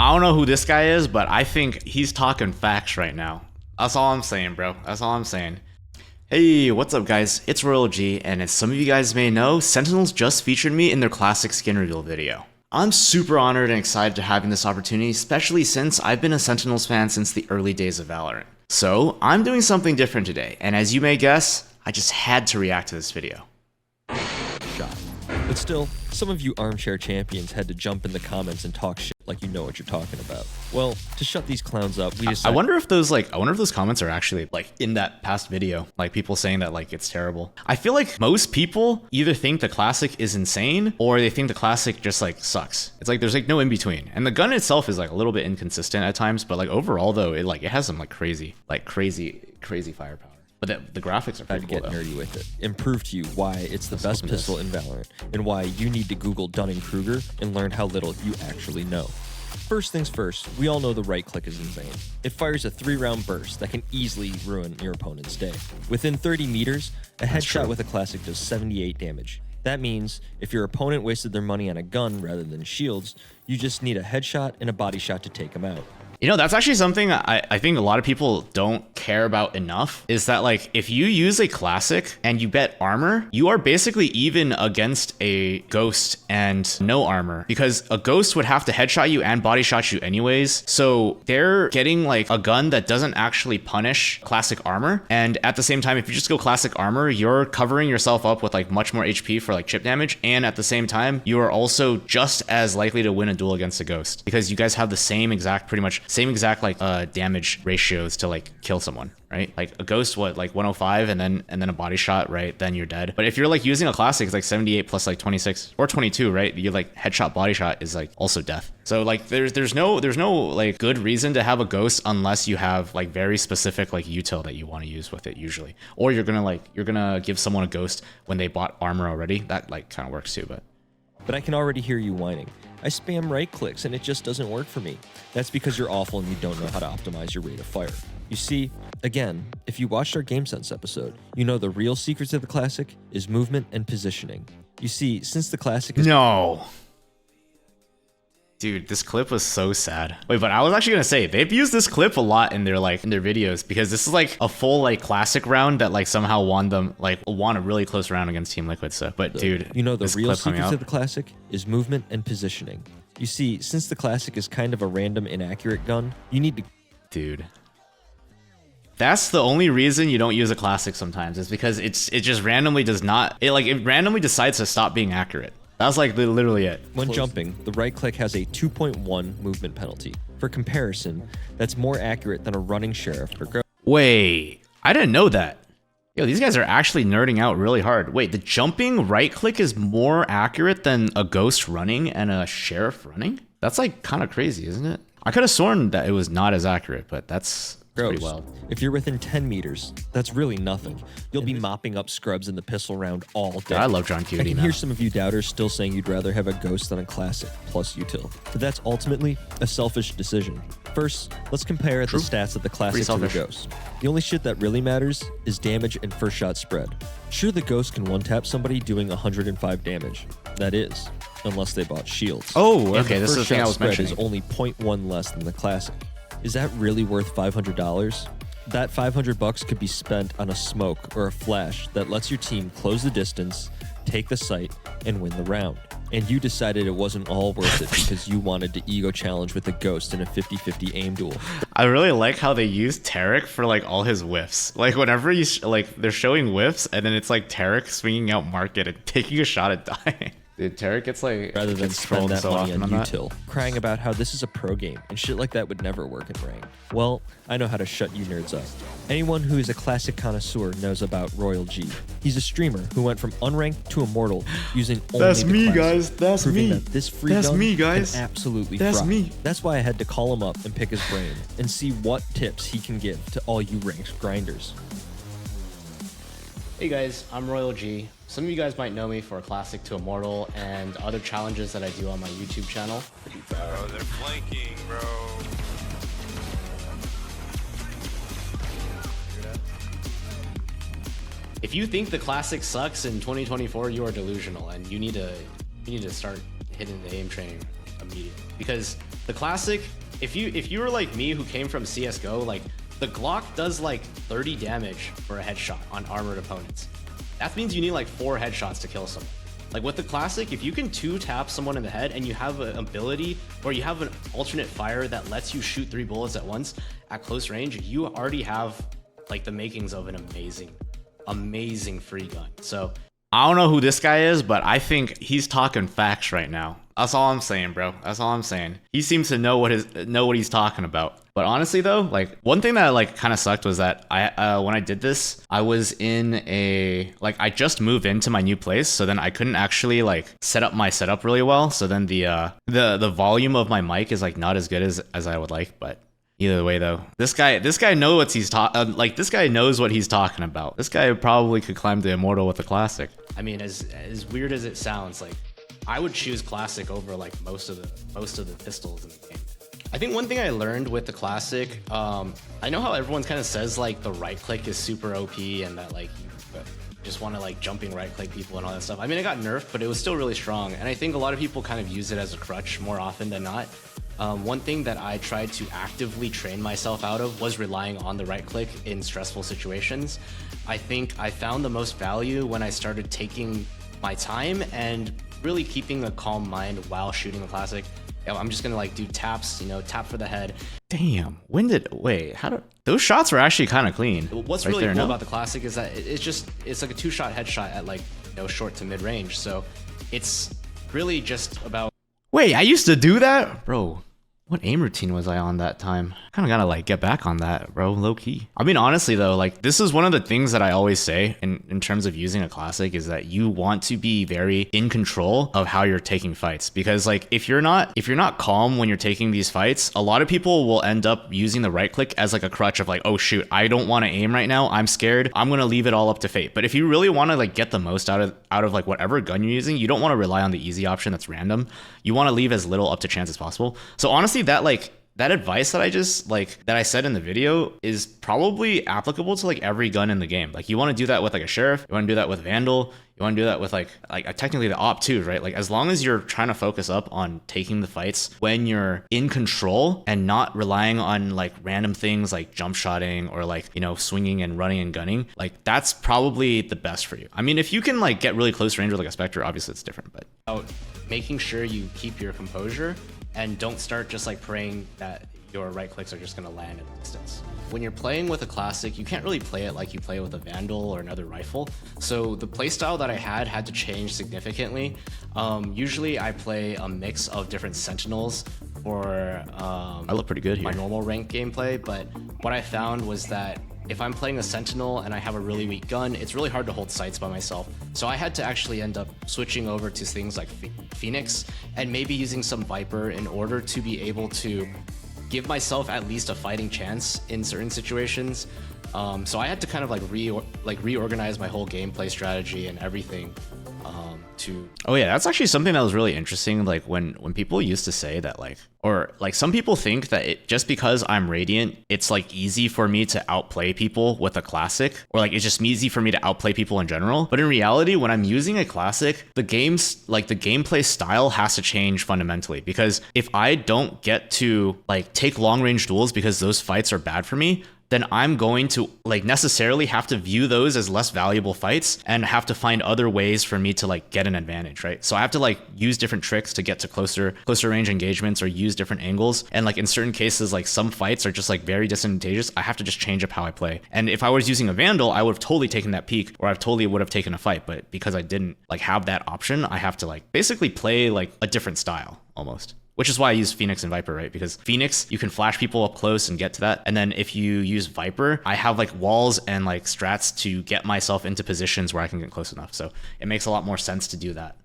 I don't know who this guy is, but I think he's talking facts right now. That's all I'm saying, bro. That's all I'm saying. Hey, what's up guys? It's royalG, and as some of you guys may know, Sentinels just featured me in their classic skin reveal video. I'm super honored and excited to having this opportunity, especially since I've been a Sentinels fan since the early days of Valorant. So, I'm doing something different today, and as you may guess, I just had to react to this video. Shot. But still, some of you armchair champions had to jump in the comments and talk shit like you know what you're talking about. Well, to shut these clowns up, we decided— I wonder if those comments are actually like in that past video, like people saying that like it's terrible. I feel like most people either think the classic is insane or they think the classic just like sucks. It's like there's like no in between. And the gun itself is like a little bit inconsistent at times, but like overall though, it has some like crazy firepower. But the graphics are pretty cool, to get nerdy with it and prove to you why it's the best pistol in Valorant and why you need to Google Dunning-Kruger and learn how little you actually know. First things first, we all know the right click is insane. It fires a 3-round burst that can easily ruin your opponent's day. Within 30 meters, a headshot with a classic does 78 damage. That means if your opponent wasted their money on a gun rather than shields, you just need a headshot and a body shot to take them out. You know, that's actually something I think a lot of people don't care about enough, is that like if you use a classic and you bet armor, you are basically even against a ghost and no armor, because a ghost would have to headshot you and body shot you anyways. So they're getting like a gun that doesn't actually punish classic armor. And at the same time, if you just go classic armor, you're covering yourself up with like much more HP for like chip damage. And at the same time, you are also just as likely to win a duel against a ghost, because you guys have the same exact like damage ratios to like kill someone, right? Like a ghost, what, like 105 and then a body shot, right? Then you're dead. But if you're like using a classic, it's like 78 plus like 26 or 22, right? You like headshot body shot is like also death. So like there's no like good reason to have a ghost unless you have like very specific like util that you want to use with it usually. Or you're gonna give someone a ghost when they bought armor already. That like kind of works too, But I can already hear you whining. I spam right clicks and it just doesn't work for me. That's because you're awful and you don't know how to optimize your rate of fire. You see, again, if you watched our GameSense episode, you know the real secrets of the classic is movement and positioning. You see, since the classic is— No. Dude, this clip was so sad. Wait, but I was actually gonna say, they've used this clip a lot in their videos, because this is like a full like classic round that like somehow won a really close round against Team Liquid. So, but dude, you know the real secrets of the classic is movement and positioning. You see, since the classic is kind of a random inaccurate gun, you need to— Dude. That's the only reason you don't use a classic sometimes, is because it just randomly does not, it randomly decides to stop being accurate. That's like literally it. When jumping, the right click has a 2.1 movement penalty. For comparison, that's more accurate than a running sheriff per go. Wait, I didn't know that. Yo, these guys are actually nerding out really hard. Wait, the jumping right click is more accurate than a ghost running and a sheriff running? That's like kind of crazy, isn't it? I could have sworn that it was not as accurate, but that's pretty wild. If you're within 10 meters, that's really nothing. You'll be mopping up scrubs in the pistol round all day. I love John Cutie. I can hear some of you doubters still saying you'd rather have a ghost than a classic plus util, but that's ultimately a selfish decision. First, let's compare the stats of the classic to the ghost. The only shit that really matters is damage and first shot spread. Sure, the ghost can one-tap somebody doing 105 damage. That is, unless they bought shields. Oh, okay, this is the thing I was mentioning. Is only 0.1 less than the classic. Is that really worth $500? That $500 could be spent on a smoke or a flash that lets your team close the distance, take the site, and win the round. And you decided it wasn't all worth it because you wanted to ego challenge with a ghost in a 50-50 aim duel. I really like how they use Tarek for like all his whiffs. Like whenever you they're showing whiffs, and then it's like Tarek swinging out market and taking a shot at dying. Dude, Tarek gets like, rather than spend that money on util, crying about how this is a pro game and shit like that would never work in ranked. Well, I know how to shut you nerds up. Anyone who is a classic connoisseur knows about royalG. He's a streamer who went from unranked to immortal using only That's the me, classic, guys. That's proving me. That this free That's gun me, guys. Can absolutely That's fry. me. That's why I had to call him up and pick his brain and see what tips he can give to all you ranked grinders. Hey guys, I'm royalG. Some of you guys might know me for a classic to immortal and other challenges that I do on my YouTube channel. Bro, they're flanking, bro. If you think the classic sucks in 2024, you are delusional, and you need to start hitting the aim training immediately, because The classic, if you were like me who came from CS:GO, like the Glock does like 30 damage for a headshot on armored opponents. That means you need like 4 headshots to kill someone. Like with the classic, if you can 2-tap someone in the head and you have an ability or you have an alternate fire that lets you shoot 3 bullets at once at close range, you already have like the makings of an amazing free gun. So I don't know who this guy is, but I think he's talking facts right now. That's all I'm saying, bro. That's all I'm saying. He seems to know what he's talking about. But honestly though, like one thing that like kind of sucked was that I when I did this, I was in I just moved into my new place, so then I couldn't actually like set up my setup really well. So then the volume of my mic is like not as good as I would like, but either way though, this guy knows what he's this guy knows what he's talking about. This guy probably could climb the immortal with a classic. I mean, as weird as it sounds, like I would choose classic over like most of the pistols in the game. I think one thing I learned with the classic, I know how everyone kind of says like the right click is super OP and that like you just want to like jumping right click people and all that stuff. I mean, it got nerfed, but it was still really strong. And I think a lot of people kind of use it as a crutch more often than not. One thing that I tried to actively train myself out of was relying on the right click in stressful situations. I think I found the most value when I started taking my time and really keeping a calm mind while shooting a classic. I'm just gonna like do taps, tap for the head. Damn, those shots were actually kind of clean. What's really cool about the classic is that it's like a 2-shot headshot at like short to mid range. So it's really just about. Wait, I used to do that, bro. What aim routine was I on that time? Kind of gotta like get back on that, bro, low key. I mean, honestly though, like this is one of the things that I always say in terms of using a classic is that you want to be very in control of how you're taking fights, because like if you're not calm when you're taking these fights, a lot of people will end up using the right click as like a crutch of like, oh shoot, I don't want to aim right now, I'm scared, I'm gonna leave it all up to fate. But if you really want to like get the most out of like whatever gun you're using, you don't want to rely on the easy option that's random. You want to leave as little up to chance as possible. So honestly, that advice that I said in the video is probably applicable to like every gun in the game. Like you want to do that with like a sheriff, you want to do that with vandal, you want to do that with like technically the op too, right? Like as long as you're trying to focus up on taking the fights when you're in control and not relying on like random things like jump shotting or like swinging and running and gunning, like that's probably the best for you. I mean, if you can like get really close range with like a Spectre, obviously it's different, but making sure you keep your composure and don't start just like praying that your right clicks are just going to land at a distance. When you're playing with a classic, you can't really play it like you play with a vandal or another rifle. So the playstyle that I had to change significantly. Usually I play a mix of different Sentinels for I look pretty good here. My normal ranked gameplay, but what I found was that if I'm playing a Sentinel and I have a really weak gun, it's really hard to hold sights by myself. So I had to actually end up switching over to things like Phoenix and maybe using some Viper in order to be able to give myself at least a fighting chance in certain situations. So I had to kind of like reorganize my whole gameplay strategy and everything. Oh yeah, that's actually something that was really interesting. Like when people used to say that some people think that just because I'm Radiant, it's like easy for me to outplay people with a classic, or like it's just easy for me to outplay people in general. But in reality, when I'm using a classic, the gameplay style has to change fundamentally, because if I don't get to like take long range duels because those fights are bad for me, then I'm going to like necessarily have to view those as less valuable fights and have to find other ways for me to like get an advantage, right? So I have to like use different tricks to get to closer range engagements or use different angles. And like in certain cases, like some fights are just like very disadvantageous. I have to just change up how I play. And if I was using a vandal, I would have totally taken that peak, or I totally would have taken a fight. But because I didn't like have that option, I have to like basically play like a different style almost. Which is why I use Phoenix and Viper, right? Because Phoenix, you can flash people up close and get to that. And then if you use Viper, I have like walls and like strats to get myself into positions where I can get close enough. So it makes a lot more sense to do that.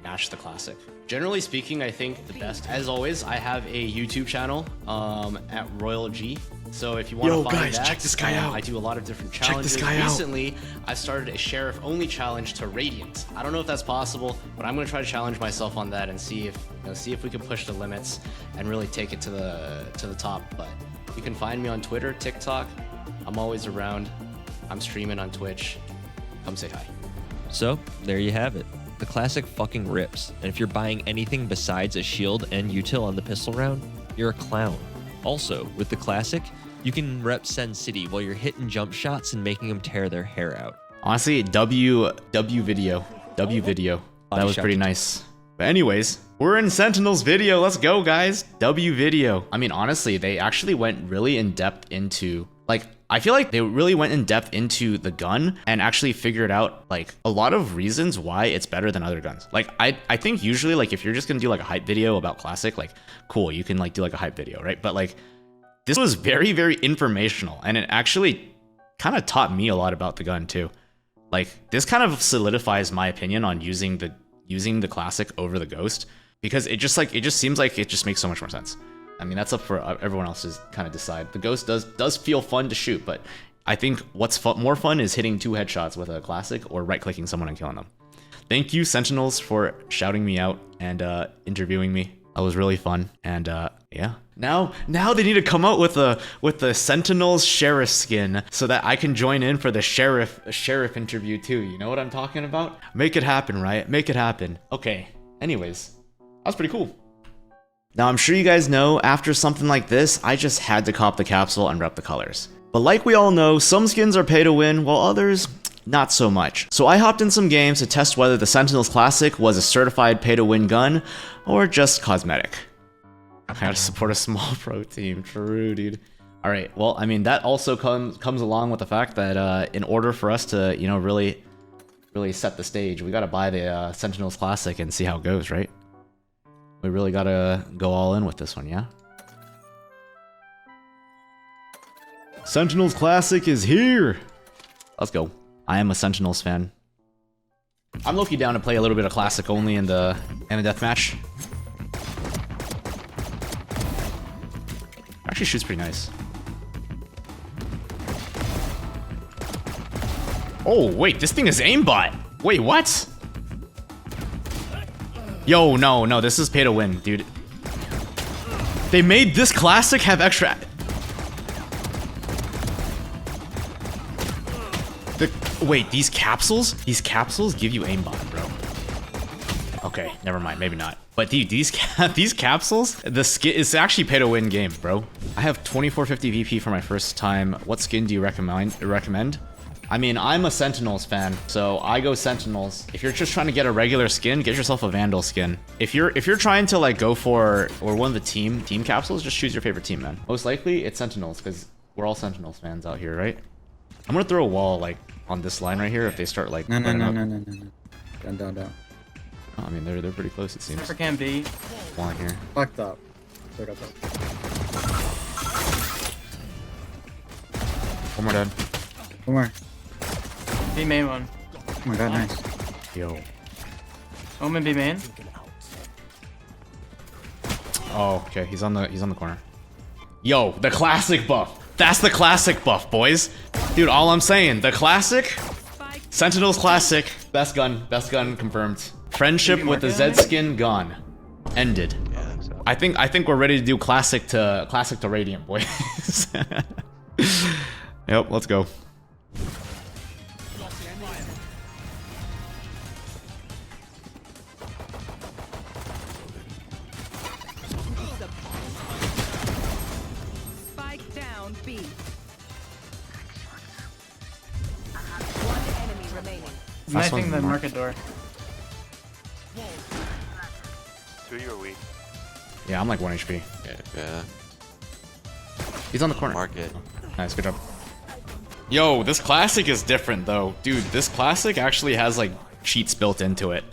Match the classic. Generally speaking, I think the best, as always, I have a YouTube channel at royalG. So if you want to find that, check this guy out. I do a lot of different challenges. Check this guy out. Recently, I started a sheriff only challenge to Radiant. I don't know if that's possible, but I'm going to try to challenge myself on that and see if we can push the limits and really take it to the top. But you can find me on Twitter, TikTok. I'm always around. I'm streaming on Twitch. Come say hi. So there you have it. The classic fucking rips, and if you're buying anything besides a shield and util on the pistol round, you're a clown. Also, with the classic, you can rep Sen City while you're hitting jump shots and making them tear their hair out. Honestly, W video. That was pretty nice. But anyways, we're in Sentinels video. Let's go, guys. W video. I mean, honestly, they actually went really in depth into, like, I feel like they really went in depth into the gun and actually figured out like a lot of reasons why it's better than other guns. Like I think usually like if you're just gonna do like a hype video about classic, like cool, you can like do like a hype video, right? But like this was very, very informational and it actually kind of taught me a lot about the gun too. Like this kind of solidifies my opinion on using the classic over the ghost because it just seems like it just makes so much more sense. I mean, that's up for everyone else to kind of decide. The ghost does feel fun to shoot, but I think what's more fun is hitting 2 headshots with a classic or right-clicking someone and killing them. Thank you, Sentinels, for shouting me out and interviewing me. That was really fun, and yeah. Now they need to come out with the Sentinels sheriff skin so that I can join in for the sheriff interview too. You know what I'm talking about? Make it happen, right? Make it happen. Okay. Anyways, that was pretty cool. Now, I'm sure you guys know, after something like this, I just had to cop the capsule and rep the colors. But like we all know, some skins are pay to win, while others, not so much. So I hopped in some games to test whether the Sentinels Classic was a certified pay to win gun, or just cosmetic. I gotta support a small pro team, true dude. Alright, well, I mean, that also comes along with the fact that in order for us to, you know, really set the stage, we gotta buy the Sentinels Classic and see how it goes, right? We really gotta go all in with this one, yeah? Sentinels Classic is here! Let's go. I am a Sentinels fan. I'm low-key down to play a little bit of Classic only in the deathmatch. Actually shoots pretty nice. Oh, wait, this thing is aimbot! Wait, what? Yo, no, this is pay to win, dude. They made this classic have extra... Wait, these capsules? These capsules give you aimbot, bro. Okay, never mind, maybe not. But dude, these capsules, the skin, it's actually pay to win game, bro. I have 2450 VP for my first time. What skin do you recommend? I mean, I'm a Sentinels fan, so I go Sentinels. If you're just trying to get a regular skin, get yourself a Vandal skin. If you're trying to like go for one of the team capsules, just choose your favorite team, man. Most likely it's Sentinels because we're all Sentinels fans out here, right? I'm gonna throw a wall like on this line right here if they start like. No. Down. Oh, I mean, they're pretty close it seems. Never can be. Wall in here. Fucked up. One more dead. One more. B main one. Oh my god, nice. Yo. Omen B main. Oh, okay. He's on the corner. Yo, the classic buff. That's the classic buff, boys. Dude, all I'm saying, the classic, Sentinels Classic, best gun confirmed. Friendship with the Z skin gone, ended. Yeah, so. I think we're ready to do classic to Radiant, boys. Yep, let's go. Spike down B. One enemy remaining. Knifing the market door. Two, you're weak. Yeah, I'm like 1 HP. Yeah. He's on the corner. Market. Nice, good job. Yo, this classic is different though. Dude, this classic actually has like cheats built into it.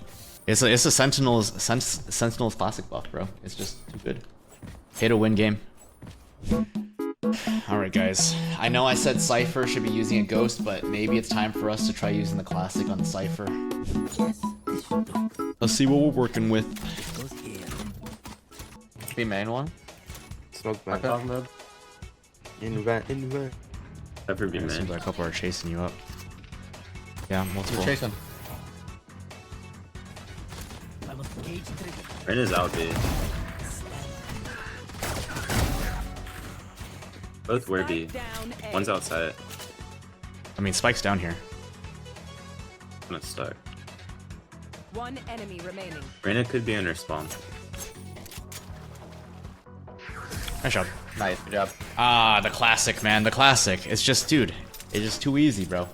It's a Sentinels classic buff, bro. It's just too good. Pay to win game. Alright guys, I know I said Cypher should be using a ghost, but maybe it's time for us to try using the classic on the Cypher. Let's see what we're working with. Be main one. Smoke back. Mode. In the Cypher be Seems man. like a couple are chasing you up. Yeah, multiple. Chase him. Ren is out, dude. Both were B. Down A. One's outside. I mean, Spike's down here. I'm gonna start. One enemy remaining. Reyna could be under spawn. Nice job. Nice, good job. Ah, the classic, man. The classic. It's just, dude, it's just too easy, bro.